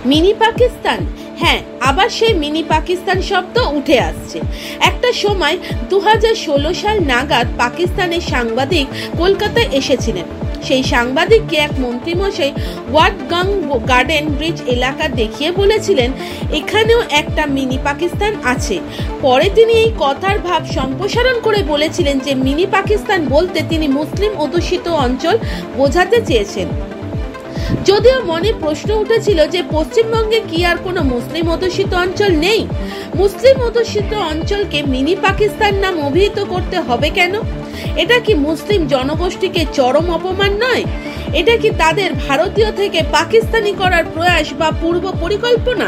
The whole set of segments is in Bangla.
মিনি পাকিস্তান, হ্যাঁ, আবার সেই মিনি পাকিস্তান শব্দ উঠে আসছে। একটা সময় 2016 সাল নাগাদ পাকিস্তানের সাংবাদিক কলকাতায় এসেছিলেন। সেই সাংবাদিককে এক মন্ত্রীমশাই ওয়াটগাং গার্ডেন ব্রিজ এলাকা দেখিয়ে বলেছিলেন এখানেও একটা মিনি পাকিস্তান আছে। পরে তিনি এই কথার ভাব সম্প্রসারণ করে বলেছিলেন যে মিনি পাকিস্তান বলতে তিনি মুসলিম অধ্যুষিত অঞ্চল বোঝাতে চেয়েছেন। যদিও মনে প্রশ্ন উঠেছিল যে পশ্চিমবঙ্গে কি আর কোনো মুসলিম অধ্যুষিত অঞ্চল নেই? মুসলিম অধ্যুষিত অঞ্চলকে মিনি পাকিস্তান নাম অভিহিত করতে হবে কেন? এটা কি মুসলিম জনগোষ্ঠীকে চরম অপমান নয়? এটা কি তাদের ভারতীয় থেকে পাকিস্তানি করার প্রয়াস বা পূর্ব পরিকল্পনা?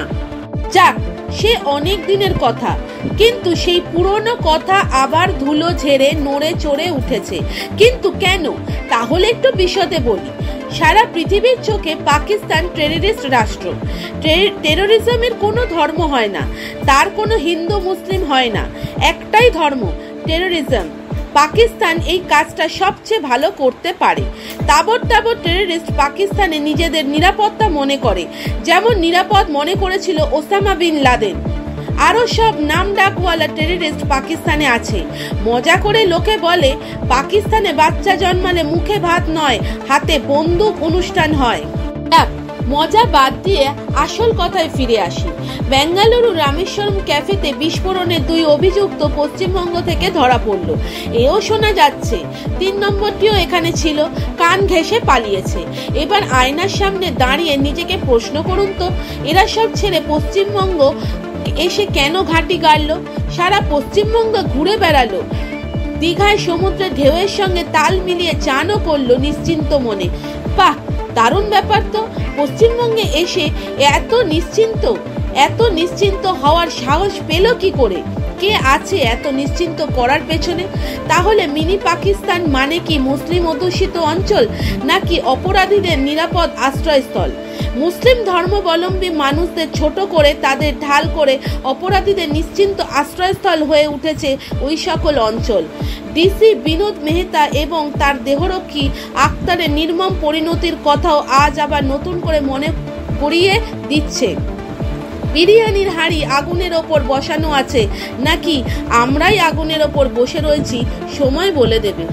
যাক, সে অনেক দিনের কথা, কিন্তু সেই পুরনো কথা আবার ধুলো ঝেড়ে নড়ে চড়ে উঠেছে। কিন্তু কেন? তাহলে একটু বিশদে বলি। সারা পৃথিবীর চোখে পাকিস্তান টেররিস্ট রাষ্ট্র। টেরোরিজমের কোনো ধর্ম হয় না, তার কোনো হিন্দু মুসলিম হয় না, একটাই ধর্ম, টেরোরিজম। পাকিস্তান এই কাজটা সবচেয়ে ভালো করতে পারে। তাবর তাবর টেররিস্ট পাকিস্তানে নিজেদের নিরাপত্তা মনে করে, যেমন নিরাপদ মনে করেছিল ওসামা বিন লাদেন। আরো সব নাম ডাকওয়ালা টেররিস্ট পাকিস্তানে আছে। মজা করে লোকে বলে পাকিস্তানে বাচ্চা জন্মালে মুখে ভাত নয়, হাতে বন্দুক অনুষ্ঠান হয়। মজা বাদ দিয়ে আসল কথায় ফিরে আসি। বেঙ্গালুরু রামেশ্বরম ক্যাফেতে বিস্ফোরণের 2 অভিযুক্ত পশ্চিমবঙ্গ থেকে ধরা পড়ল। এও শোনা যাচ্ছে 3 নম্বরটিও এখানে ছিল, কান ঘেঁষে পালিয়েছে। এবার আয়নার সামনে দাঁড়িয়ে নিজেকে প্রশ্ন করুন তো, এরা সব ছেড়ে পশ্চিমবঙ্গ এসে কেন ঘাঁটি গাড়ল? সারা পশ্চিমবঙ্গ ঘুরে বেড়ালো, দীঘায় সমুদ্রের ঢেউয়ের সঙ্গে তাল মিলিয়ে চানও করলো নিশ্চিন্ত মনে। বাহ, দারুণ ব্যাপার তো। পশ্চিমবঙ্গে এসে এত নিশ্চিন্ত হওয়ার সাহস পেল কি করে? কে আছে এত নিশ্চিন্ত করার পেছনে? তাহলে মিনি পাকিস্তান মানে কি মুসলিম অধ্যুষিত অঞ্চল, নাকি অপরাধীদের নিরাপদ আশ্রয়স্থল? মুসলিম ধর্মাবলম্বী মানুষদের ছোট করে, তাদের ঢাল করে অপরাধীদের নিশ্চিন্ত আশ্রয়স্থল হয়ে উঠেছে ওই সকল অঞ্চল। ডিসি বিনোদ মেহতা এবং তার দেহরক্ষী আক্তারের নির্মম পরিণতির কথাও আজ আবার নতুন করে মনে করিয়ে দিচ্ছে। বিরিয়ানির হাঁড়ি আগুনের ওপর বসানো আছে, নাকি আমরাই আগুনের ওপর বসে রয়েছি? সময় বলে দেবে।